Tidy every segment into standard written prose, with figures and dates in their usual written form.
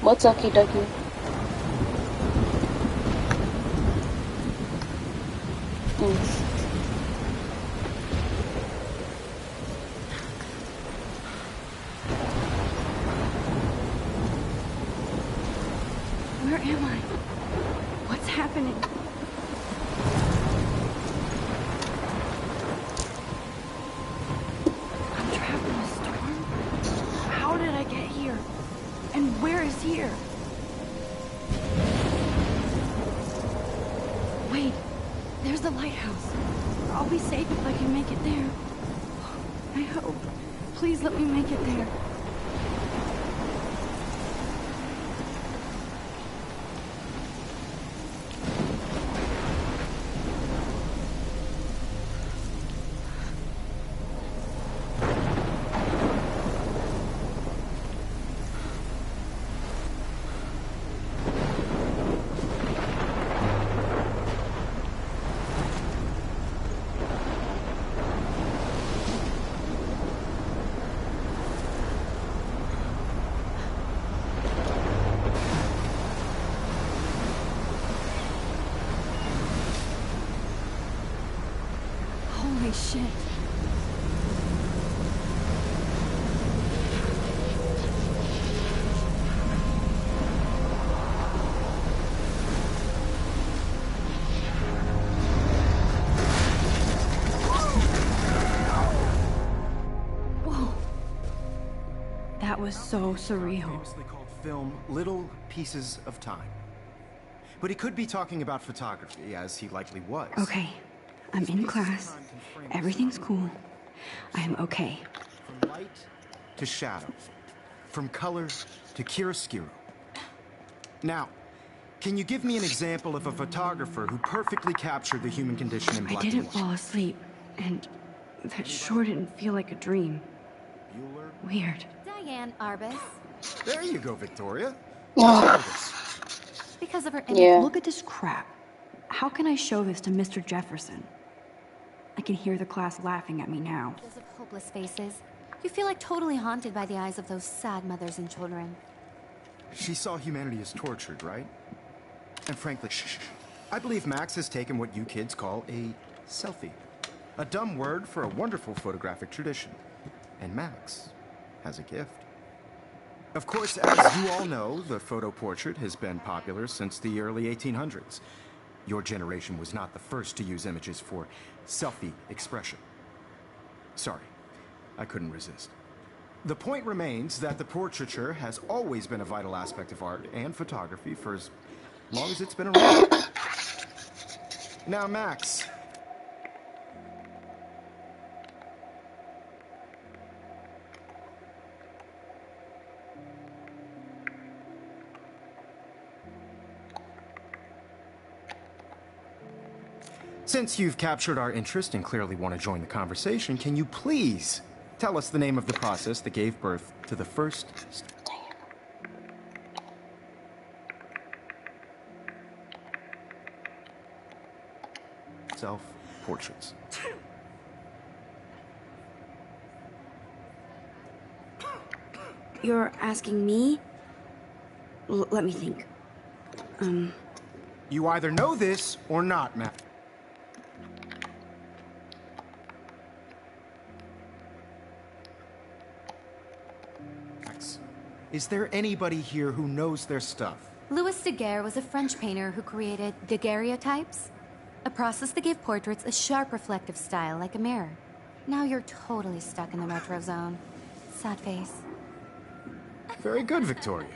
What's Okie dokie? Where am I? What's happening? I'm trapped in a storm? How did I get here? And where is here? Wait, there's the lighthouse. I'll be safe if I can make it there. I hope. Please let me make it there. Holy shit. Whoa. That was so surreal. Famously called film Little Pieces of Time. But he could be talking about photography, as he likely was. Okay, I'm in class. Everything's cool. I am okay. From light to shadow. From color to chiaroscuro. Now, can you give me an example of a photographer who perfectly captured the human condition in black I didn't and white? fall asleep, and that sure didn't feel like a dream. Bueller? Weird. Diane Arbus. There you go, Victoria. Because of her Yeah. Look at this crap. How can I show this to Mr. Jefferson? I can hear the class laughing at me now. images of hopeless faces. You feel like totally haunted by the eyes of those sad mothers and children. She saw humanity as tortured, right? And frankly, I believe Max has taken what you kids call a selfie. A dumb word for a wonderful photographic tradition. And Max has a gift. Of course, as you all know, the photo portrait has been popular since the early 1800s. Your generation was not the first to use images for selfie expression. Sorry, I couldn't resist. The point remains that the portraiture has always been a vital aspect of art and photography for as as long as it's been around. Now, Max. Since you've captured our interest and clearly want to join the conversation, can you please tell us the name of the process that gave birth to the first... self-portraits? You're asking me? Let me think. You either know this or not, Matt. Max, is there anybody here who knows their stuff? Louis Daguerre was a French painter who created daguerreotypes, a process that gave portraits a sharp reflective style like a mirror. Now you're totally stuck in the retro zone. Sad face. Very good, Victoria.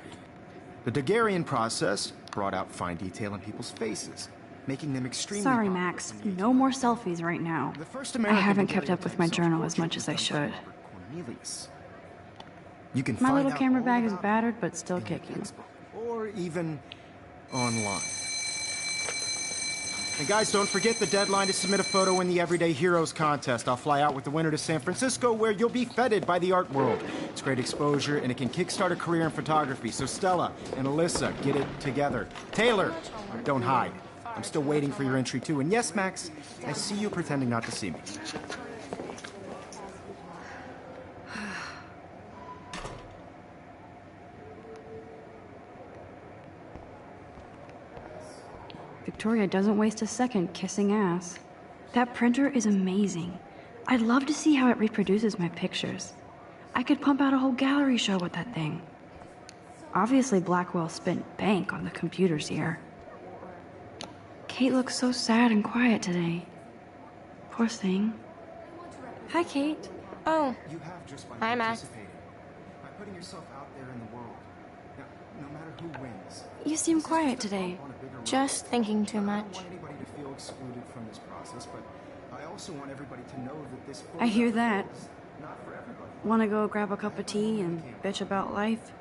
The Daguerrean process brought out fine detail in people's faces, making them extremely... Sorry, Max. No more selfies right now. The first I American haven't kept up with my daguerreotype journal as much as I self-portrait should. was done by Robert Cornelius. You can My find little out camera all bag is about battered, but still in the kicking. textbook, or even online. And guys, don't forget the deadline to submit a photo in the Everyday Heroes contest. I'll fly out with the winner to San Francisco, where you'll be feted by the art world. It's great exposure, and it can kickstart a career in photography. So Stella and Alyssa, get it together. Taylor, don't hide. I'm still waiting for your entry too. And yes, Max, I see you pretending not to see me. Victoria doesn't waste a second kissing ass. That printer is amazing. I'd love to see how it reproduces my pictures. I could pump out a whole gallery show with that thing. Obviously, Blackwell spent bank on the computers here. Kate looks so sad and quiet today. Poor thing. Hi, Kate. Oh, You have just by Hi, Max. participating, by putting yourself out there in the world. Now, no matter who wins, You seem quiet today. on a bigger role. just thinking too I much. don't want anybody to feel excluded from this process, but I also want everybody to know that this I hear that. is not for everybody. Want to go grab a cup of tea and bitch about life?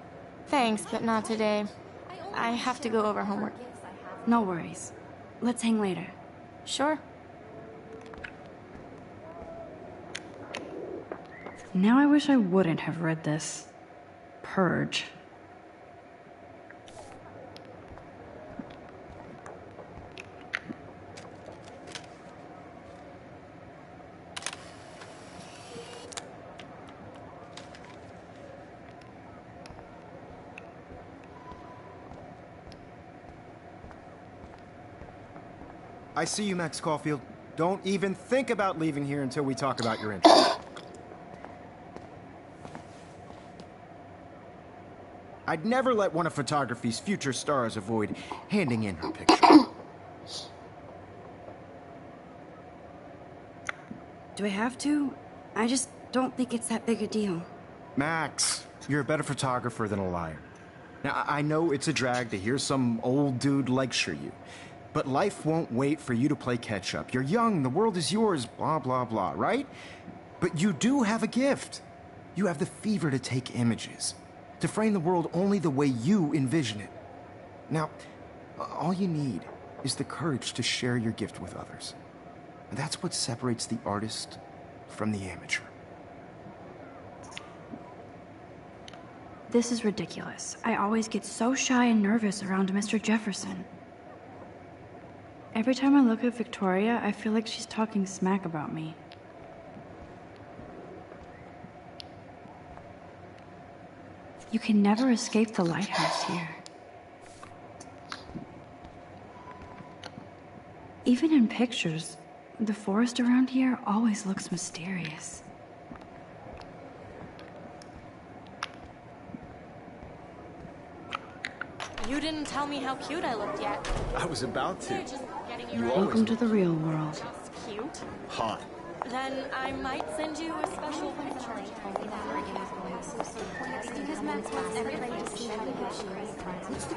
Thanks, but not today. I have to go over homework. No worries. Let's hang later. Sure. Now I wish I wouldn't have read this. Purge. I see you, Max Caulfield. Don't even think about leaving here until we talk about your entry. I'd never let one of photography's future stars avoid handing in her picture. Do I have to? I just don't think it's that big a deal. Max, you're a better photographer than a liar. Now, I know it's a drag to hear some old dude lecture you, but life won't wait for you to play catch-up. You're young, the world is yours, blah, blah, blah, right? But you do have a gift. You have the fever to take images, to frame the world only the way you envision it. Now, all you need is the courage to share your gift with others. And that's what separates the artist from the amateur. This is ridiculous. I always get so shy and nervous around Mr. Jefferson. Every time I look at Victoria, I feel like she's talking smack about me. You can never escape the lighthouse here. Even in pictures, the forest around here always looks mysterious. You didn't tell me how cute I looked yet. I was about to. Just getting You you always Welcome to the real world. just cute. hot. Then I might send you a special picture.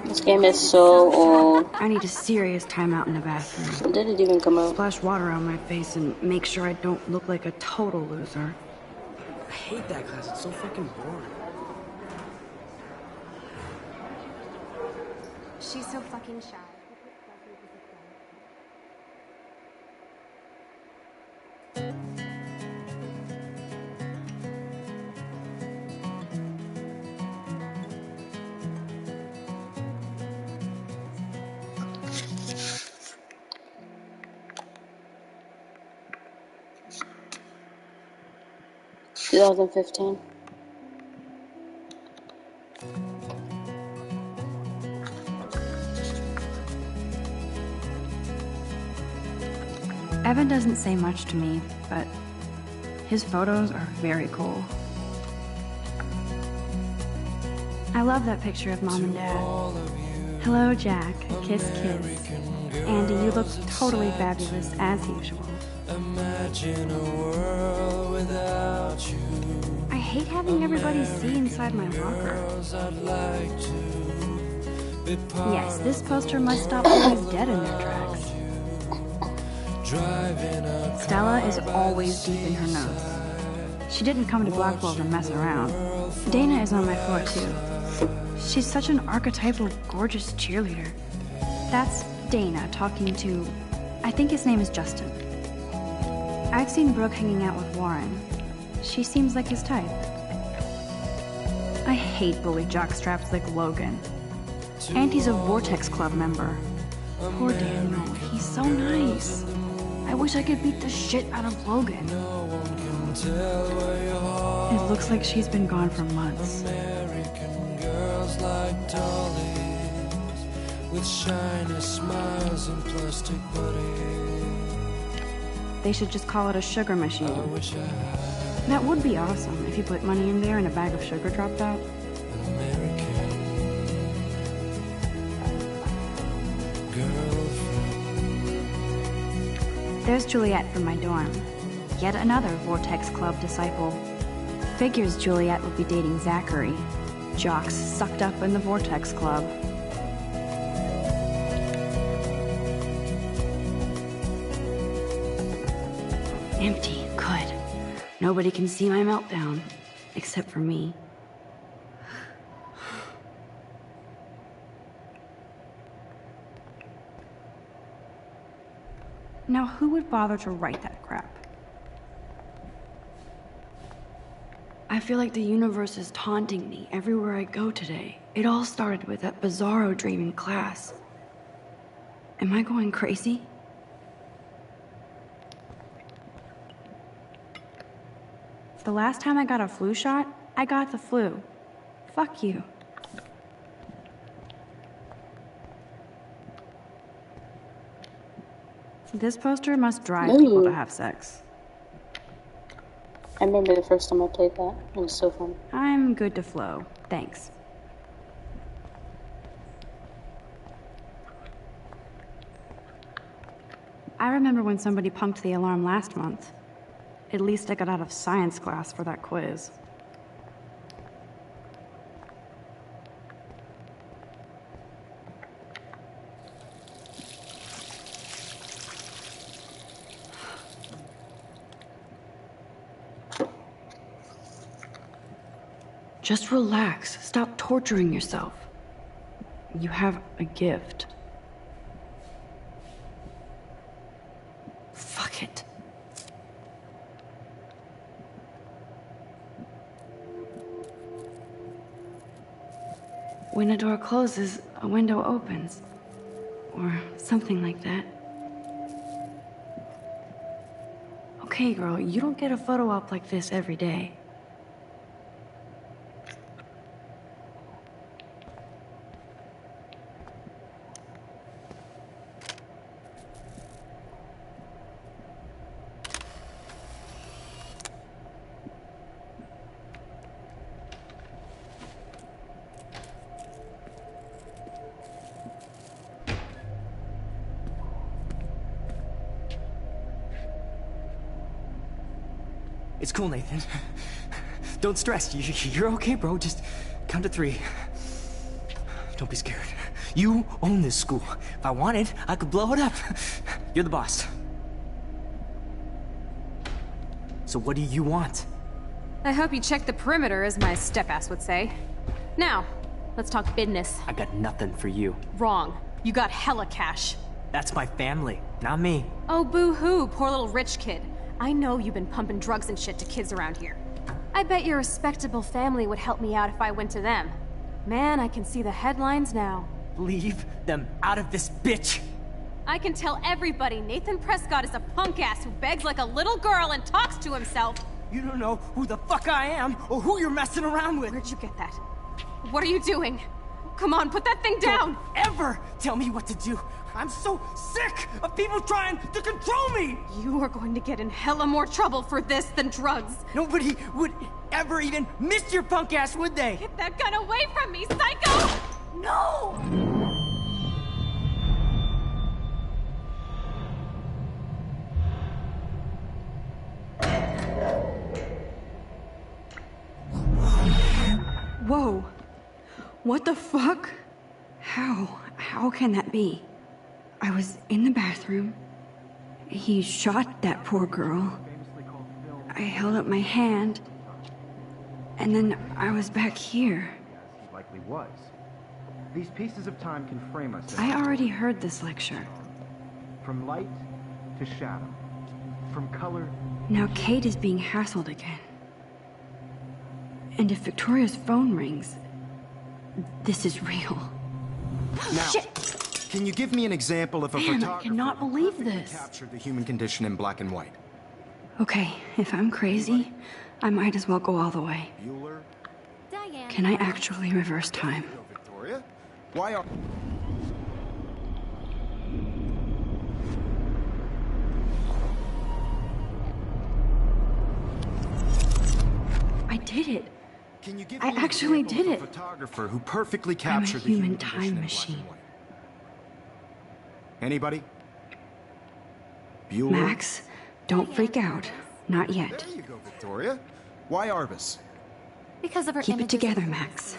This game is so old. I need a serious timeout in the bathroom. When did it even come out? Splash water on my face and make sure I don't look like a total loser. I hate that class. It's so fucking boring. She's so fucking shy. 2015. Evan doesn't say much to me, but his photos are very cool. I love that picture of Mom and Dad. Hello, Jack. Kiss, kiss. Andy, you look totally fabulous as usual. Imagine a world without you. I hate having everybody see inside my locker. I'd like to be part Yes, this poster must stop boys dead in their tracks. driving a Stella is always deep in her notes. She didn't come to Blackwell to mess around. Dana is on my floor too. She's such an archetypal, gorgeous cheerleader. That's Dana talking to, I think his name is Justin. I've seen Brooke hanging out with Warren. She seems like his type. I hate bully jockstraps like Logan. Auntie's a Vortex Club member. Poor Daniel, he's so nice. I wish I could beat the shit out of Logan. It looks like she's been gone for months. American girls like dollies with shiny smiles and plastic bodies. They should just call it a sugar machine. I wish I had That would be awesome if you put money in there and a bag of sugar dropped out. an American girlfriend. There's Juliet from my dorm. Yet another Vortex Club disciple. Figures Juliet would be dating Zachary. Jocks sucked up in the Vortex Club. Empty. Good. Nobody can see my meltdown. Except for me. Now, who would bother to write that crap? I feel like the universe is taunting me everywhere I go today. It all started with that bizarro dream in class. Am I going crazy? The last time I got a flu shot, I got the flu. Fuck you. This poster must drive people to have sex. I remember the first time I played that. It was so fun. I'm good to flow. Thanks. I remember when somebody punked the alarm last month. At least I got out of science class for that quiz. Just relax. Stop torturing yourself. You have a gift. Fuck it. When a door closes, a window opens. Or something like that. Okay, girl, you don't get a photo op like this every day. It's cool, Nathan. Don't stress. You're okay, bro. Just count to 3. Don't be scared. You own this school. If I wanted, I could blow it up. You're the boss. So what do you want? I hope you checked the perimeter, as my step-ass would say. Now, let's talk business. I got nothing for you. Wrong. You got hella cash. That's my family, not me. Oh, boo-hoo, poor little rich kid. I know you've been pumping drugs and shit to kids around here. I bet your respectable family would help me out if I went to them. Man, I can see the headlines now. Leave them out of this bitch! I can tell everybody Nathan Prescott is a punk ass who begs like a little girl and talks to himself. You don't know who the fuck I am or who you're messing around with. Where'd you get that? What are you doing? Come on, put that thing down! Don't ever tell me what to do. I'm so sick of people trying to control me! You are going to get in hella more trouble for this than drugs. Nobody would ever even miss your punk ass, would they? Get that gun away from me, psycho! No! Whoa. What the fuck? How can that be? I was in the bathroom. He shot that poor girl. I held up my hand. And then I was back here. He likely was. These pieces of time can frame us. I already heard this lecture. From light to shadow. From color. Now Kate is being hassled again. And if Victoria's phone rings, this is real. Now, Shit! Can you give me an example of a Man, I photographer cannot who believe perfectly this. captured the human condition in black and white? Okay, if I'm crazy, I might as well go all the way. Bueller? Diane. Can I actually reverse time? No, Victoria? Why are... I did it. Can you give I me an actually example did of a it. photographer who perfectly I'm a captured the human human time condition in black machine. and white? Anybody? Bueller? Max, don't freak out. Not yet. There you go, Victoria. Why Arbus? Because of her Keep it images together, of Max.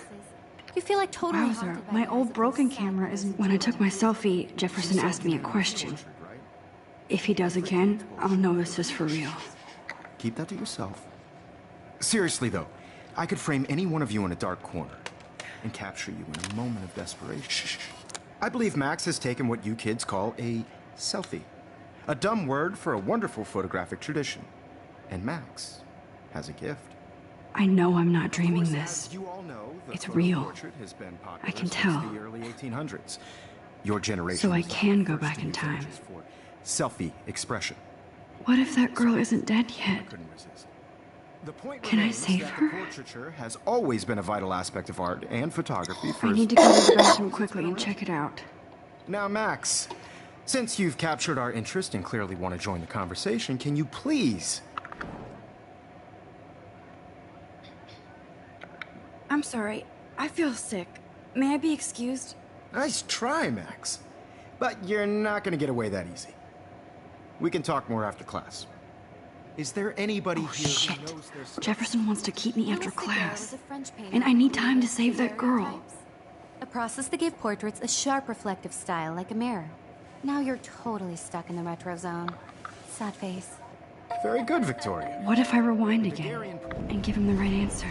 You feel like totally Wowzer, haunted by my her old as broken opposed to camera sad is... person. When I took my selfie, Jefferson asked me a question. Tortured, right? If he does again, I'll know this is for real. Keep that to yourself. Seriously, though, I could frame any one of you in a dark corner and capture you in a moment of desperation. I believe Max has taken what you kids call a selfie. A dumb word for a wonderful photographic tradition. And Max has a gift. I know I'm not Of dreaming course, this. as you all know, the It's photo real. portrait has been popular I can since tell. the early 1800s. Your generation So I was the can go first back to in use time. images for selfie expression. What if that girl isn't dead yet? Couldn't resist. The point Can I remains save that her? The portraiture has always been a vital aspect of art and photography for I as need to go to the long as bathroom it's quickly been and around. check it out. Now, Max, since you've captured our interest and clearly want to join the conversation, can you please... I'm sorry. I feel sick. May I be excused? Nice try, Max. But you're not going to get away that easy. We can talk more after class. Is there anybody Oh, here shit. who knows their stuff? Jefferson wants to keep me after Louis Daguerre class. was a French painter And I need who time to created save that girl. daguerreotypes, a process that gave portraits a sharp reflective style like a mirror. Now you're totally stuck in the retro zone. Sad face. Very good, Victoria. What if I rewind again and give him the right answer?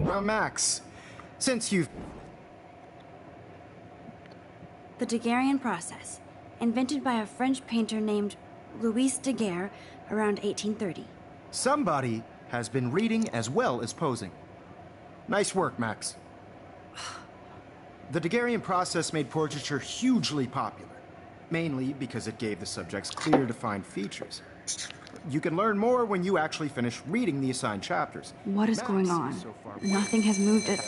Now, Max, since you've... The Daguerrean process, invented by a French painter named Louis Daguerre around 1830. Somebody has been reading as well as posing. Nice work, Max. The Daguerrean process made portraiture hugely popular, mainly because it gave the subjects clear, defined features. You can learn more when you actually finish reading the assigned chapters. What is Max going on? so far- Nothing has moved at...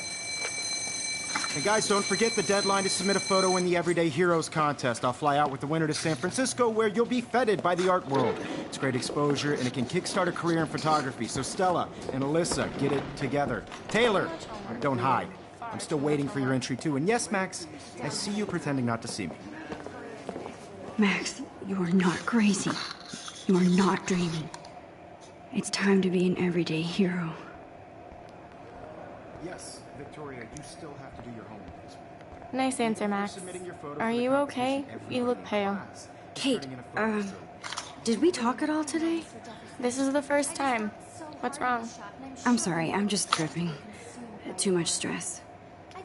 And guys, don't forget the deadline to submit a photo in the Everyday Heroes contest. I'll fly out with the winner to San Francisco, where you'll be feted by the art world. It's great exposure, and it can kickstart a career in photography. So Stella and Alyssa, get it together. Taylor, don't hide. I'm still waiting for your entry, too. And yes, Max, I see you pretending not to see me. Max, you are not crazy. You are not dreaming. It's time to be an everyday hero. Yes, Victoria, you still have to do your homework this week. Nice answer, Max. Are you okay? You look pale. Kate, did we talk at all today? This is the first time. What's wrong? I'm sorry, I'm just tripping. Too much stress.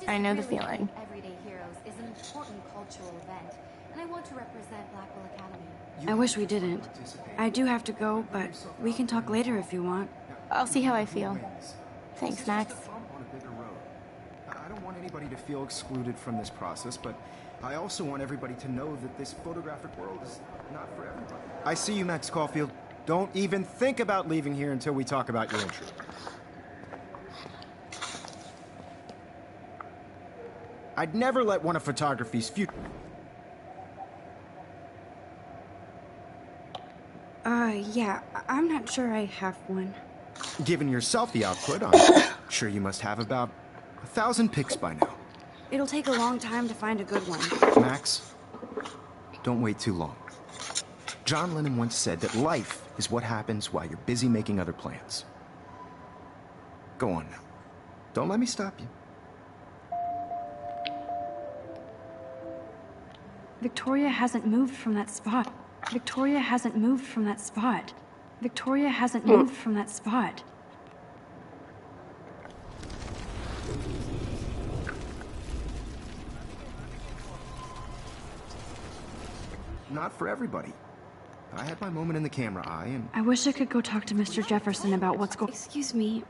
I know the feeling. Everyday Heroes is an important cultural event, and I want to represent Blackwell Academy. I wish we didn't. I do have to go, but we can talk later if you want. I'll see how I feel. Thanks, Max. On a bigger road. I don't want anybody to feel excluded from this process, but I also want everybody to know that this photographic world is not for everybody. I see you, Max Caulfield. Don't even think about leaving here until we talk about your entry. I'd never let one of photography's future... Yeah, I'm not sure I have one. Given your selfie output, I'm sure you must have about 1,000 pics by now. It'll take a long time to find a good one. Max, don't wait too long. John Lennon once said that life is what happens while you're busy making other plans. Go on now. Don't let me stop you. Victoria hasn't moved from that spot. Victoria hasn't moved from that spot. Victoria hasn't moved from that spot. Not for everybody. I had my moment in the camera eye, and... I wish I could go talk to Mr. Jefferson about what's going... Excuse me,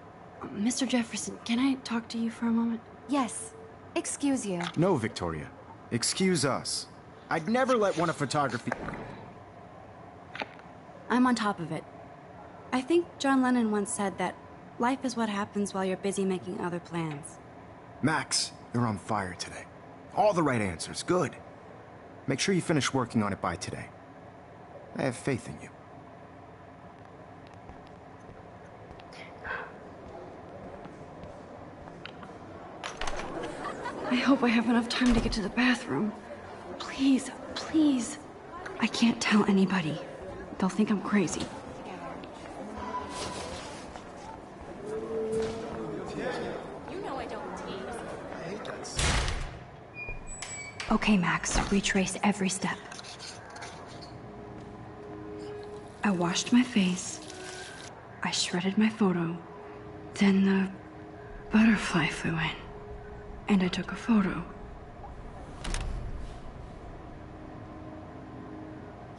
Mr. Jefferson, can I talk to you for a moment? Yes. Excuse you. No, Victoria. Excuse us. I'd never let one of photography... I'm on top of it. I think John Lennon once said that life is what happens while you're busy making other plans. Max, you're on fire today. All the right answers. Good. Make sure you finish working on it by today. I have faith in you. I hope I have enough time to get to the bathroom. Please, please. I can't tell anybody. They'll think I'm crazy. You know I don't tease. Okay, Max, retrace every step. I washed my face. I shredded my photo. Then the butterfly flew in. And I took a photo.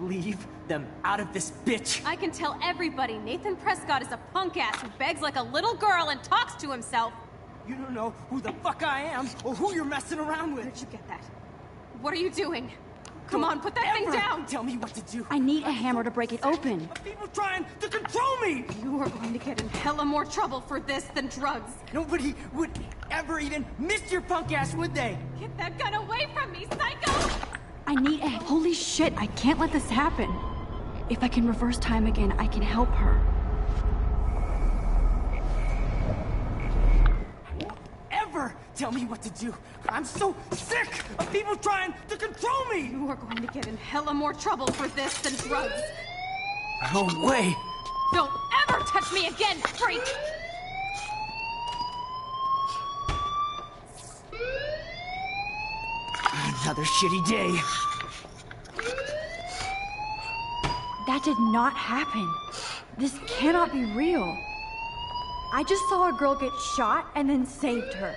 Leave them out of this bitch! I can tell everybody Nathan Prescott is a punk ass who begs like a little girl and talks to himself. You don't know who the fuck I am or who you're messing around with. Where'd you get that? What are you doing? Come on, put that thing down! Tell me what to do. I need a hammer to break it open. People trying to control me! You are going to get in hella more trouble for this than drugs. Nobody would ever even miss your punk ass, would they? Get that gun away from me, psycho! I need a... Holy shit, I can't let this happen. If I can reverse time again, I can help her. Ever tell me what to do. I'm so sick of people trying to control me! You are going to get in hella more trouble for this than drugs. No way! Don't ever touch me again, freak! Another shitty day. That did not happen. This cannot be real. I just saw a girl get shot and then saved her.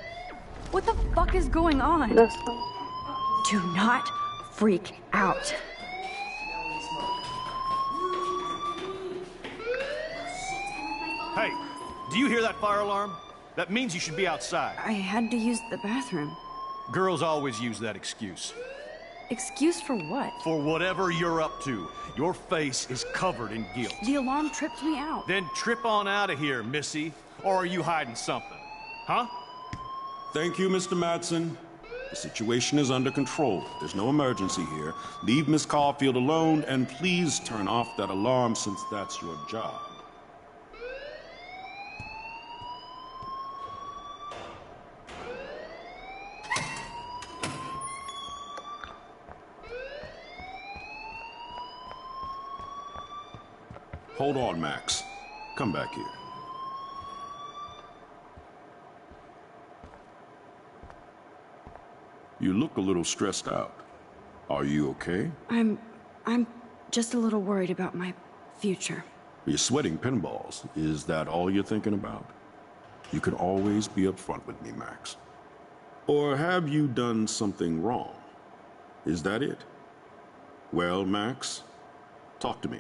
What the fuck is going on? Do not freak out. Hey, do you hear that fire alarm? That means you should be outside. I had to use the bathroom. Girls always use that excuse. Excuse for what? For whatever you're up to. Your face is covered in guilt. The alarm tripped me out. Then trip on out of here, Missy. Or are you hiding something? Huh? Thank you, Mr. Madsen. The situation is under control. There's no emergency here. Leave Miss Caulfield alone, and please turn off that alarm since that's your job. Hold on, Max. Come back here. You look a little stressed out. Are you okay? I'm just a little worried about my future. You're sweating pinballs. Is that all you're thinking about? You can always be upfront with me, Max. Or have you done something wrong? Is that it? Well, Max, talk to me.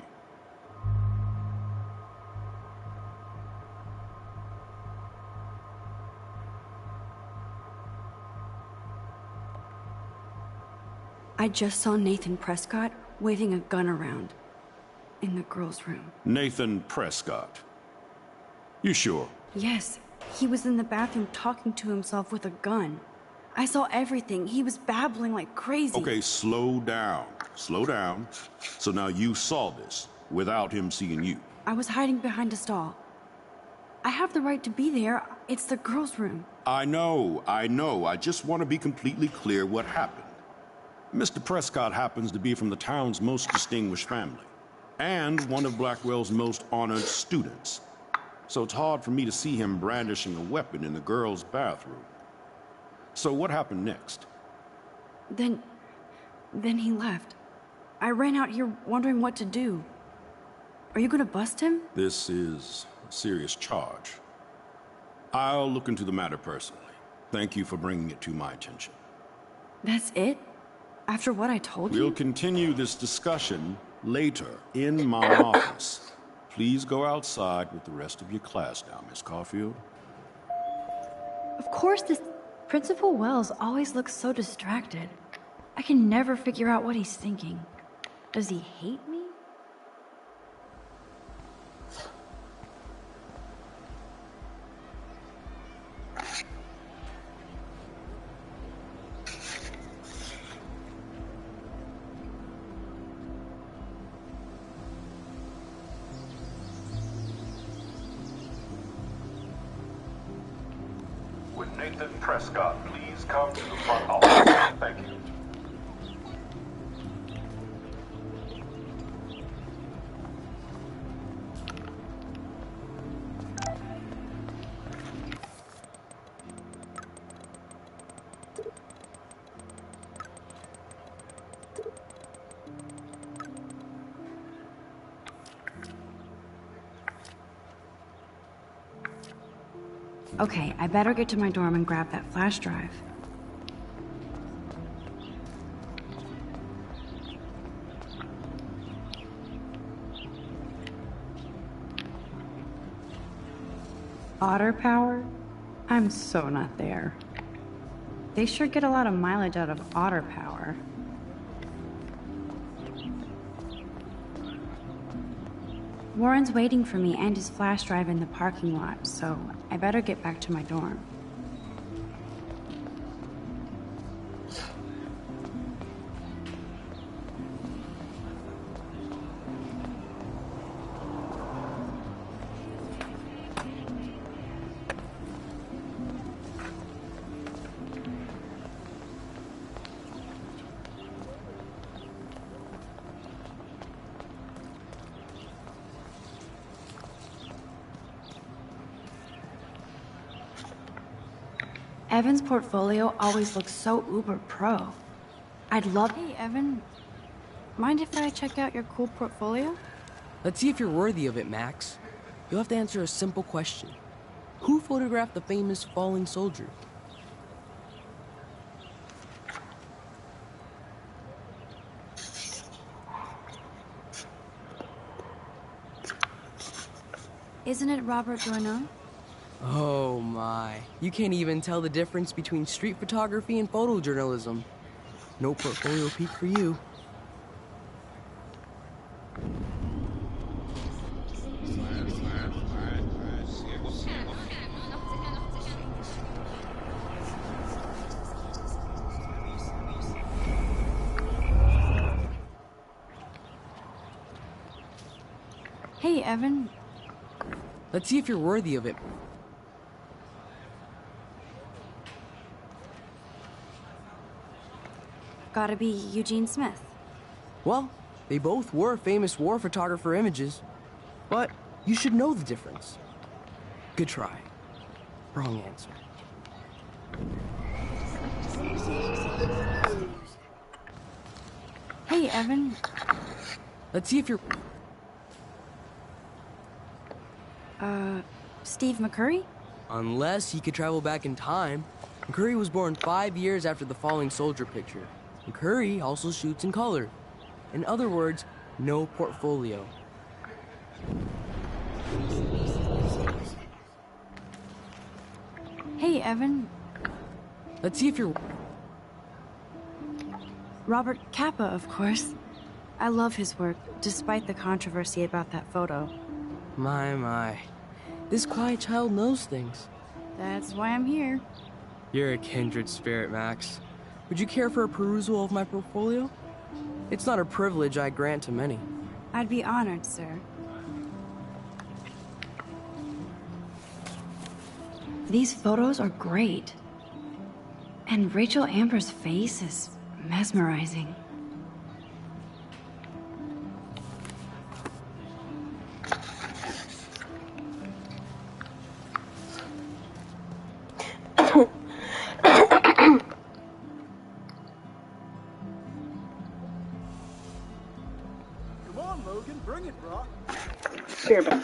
I just saw Nathan Prescott waving a gun around in the girls' room. Nathan Prescott. You sure? Yes, he was in the bathroom talking to himself with a gun. I saw everything. He was babbling like crazy. Okay, slow down. Slow down. So now you saw this without him seeing you. I was hiding behind a stall. I have the right to be there. It's the girls' room. I know. I just want to be completely clear what happened. Mr. Prescott happens to be from the town's most distinguished family, and one of Blackwell's most honored students. So it's hard for me to see him brandishing a weapon in the girls' bathroom. So what happened next? Then he left. I ran out here wondering what to do. Are you gonna bust him? This is a serious charge. I'll look into the matter personally. Thank you for bringing it to my attention. That's it? After what I told you? We'll continue this discussion later in my office. Please go outside with the rest of your class now, Miss Caulfield. Of course, this Principal Wells always looks so distracted. I can never figure out what he's thinking. Does he hate me? Would Nathan Prescott please come to the front office? Thank you. Okay, I better get to my dorm and grab that flash drive. Otter power? I'm so not there. They sure get a lot of mileage out of otter power. Warren's waiting for me and his flash drive in the parking lot, so I better get back to my dorm. Evan's portfolio always looks so uber pro. I'd love... Hey, Evan. Mind if I check out your cool portfolio? Let's see if you're worthy of it, Max. You'll have to answer a simple question. Who photographed the famous falling soldier? Isn't it Robert Doisneau? Oh my. You can't even tell the difference between street photography and photojournalism. No portfolio peek for you. Hey, Evan. Let's see if you're worthy of it. Gotta be Eugene Smith. Well, they both were famous war photographer images. But you should know the difference. Good try. Wrong answer. Hey, Evan. Let's see if you're... Steve McCurry? Unless he could travel back in time. McCurry was born 5 years after the falling soldier picture. McCurry also shoots in color. In other words, no portfolio. Hey, Evan. Let's see if you're... Robert Capa, of course. I love his work, despite the controversy about that photo. My. This quiet child knows things. That's why I'm here. You're a kindred spirit, Max. Would you care for a perusal of my portfolio? It's not a privilege I grant to many. I'd be honored, sir. These photos are great. And Rachel Amber's face is mesmerizing. Come on, Logan, bring it, bro. Beer back.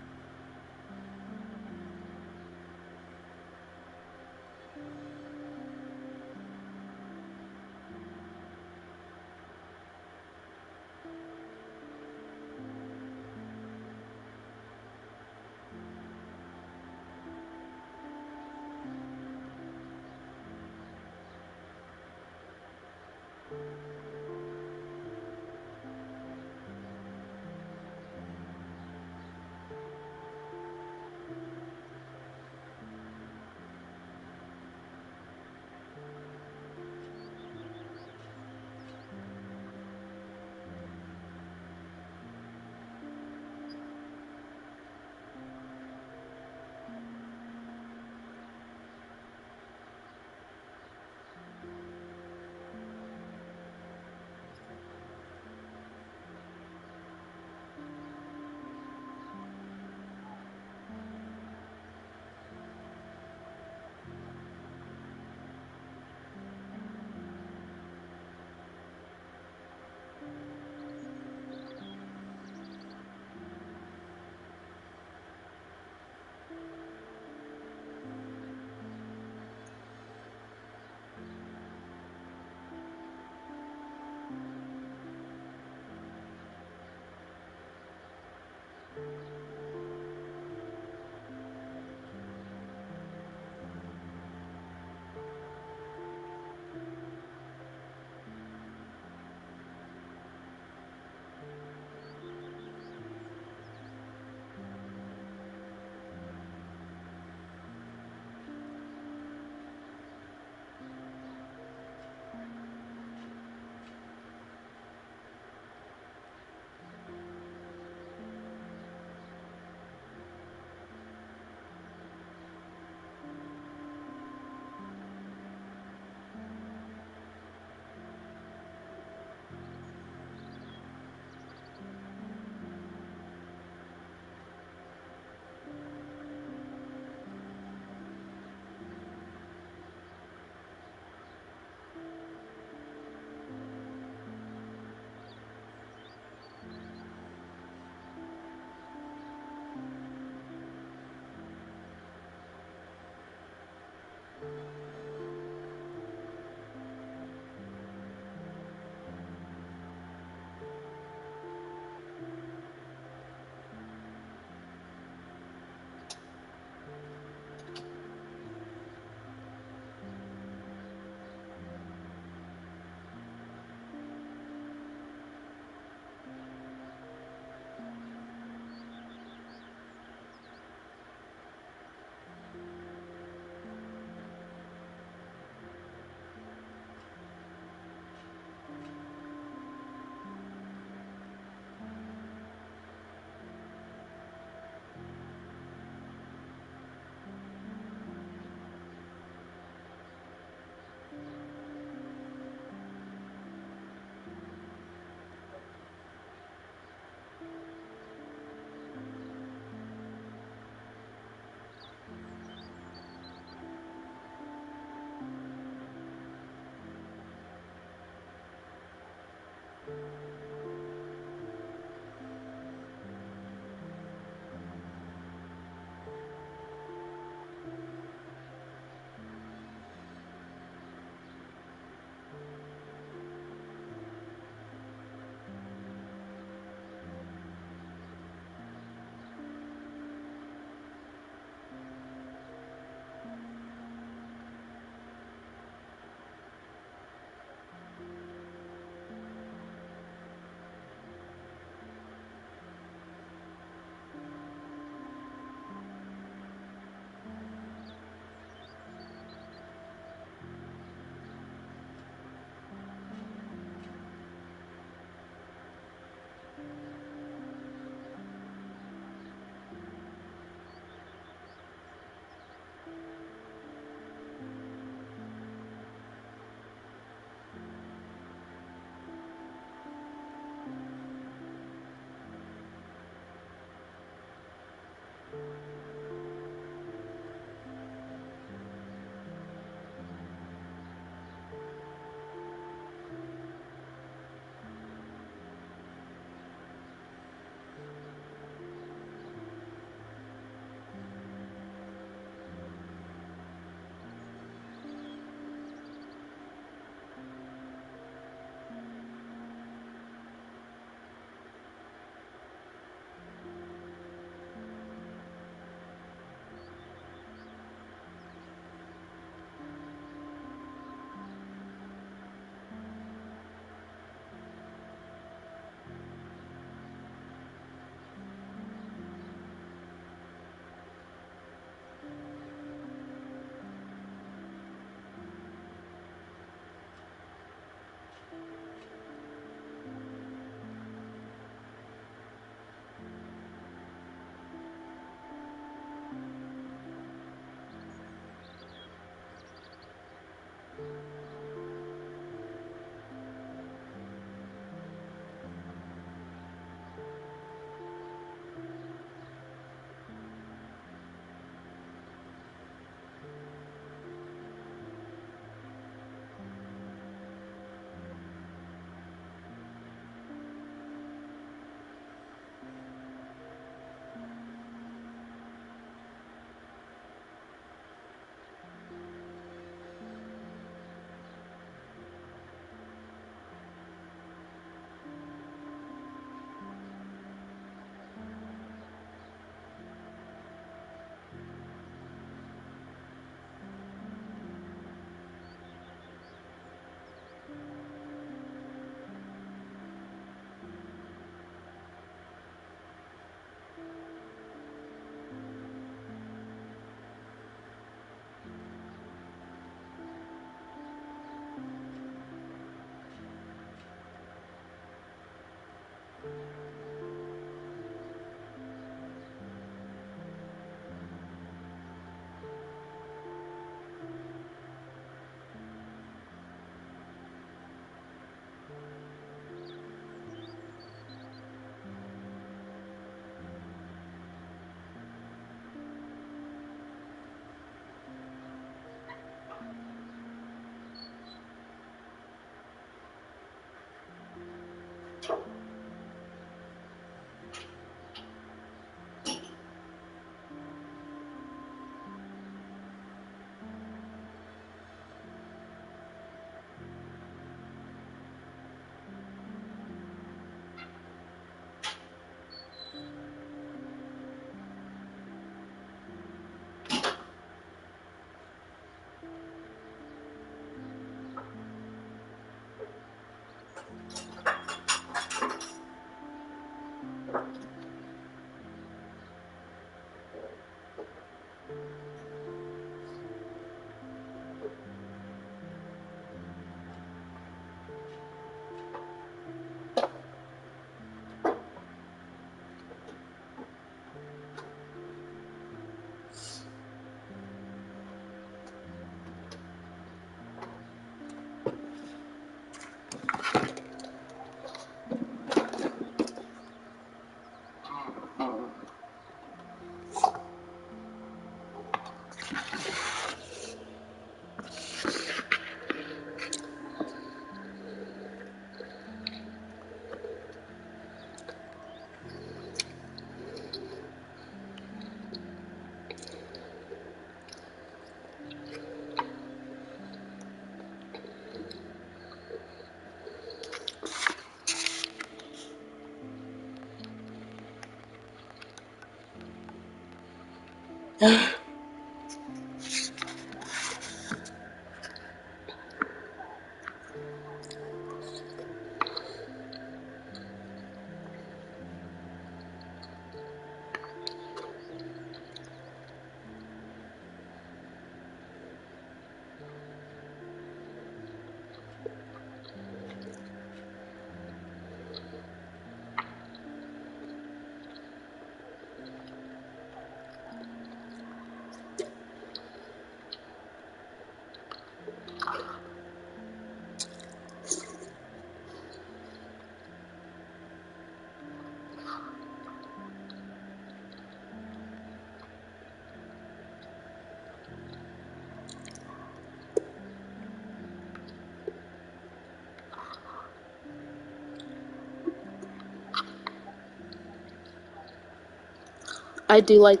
I do like.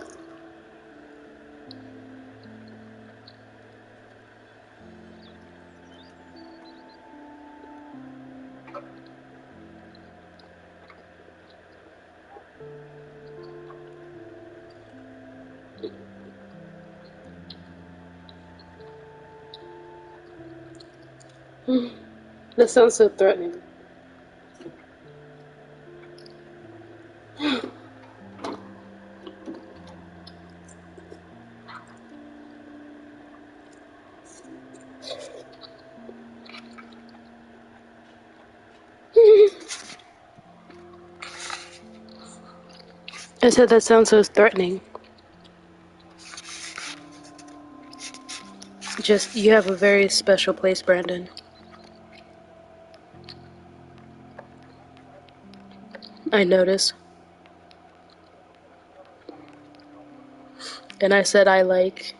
That sounds so threatening. I said that sounds so threatening. Just, you have a very special place, Brandon. I notice. And I said I like.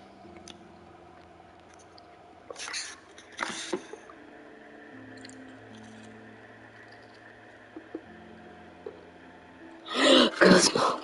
Cosmo.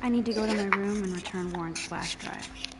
I need to go to my room and return Warren's flash drive.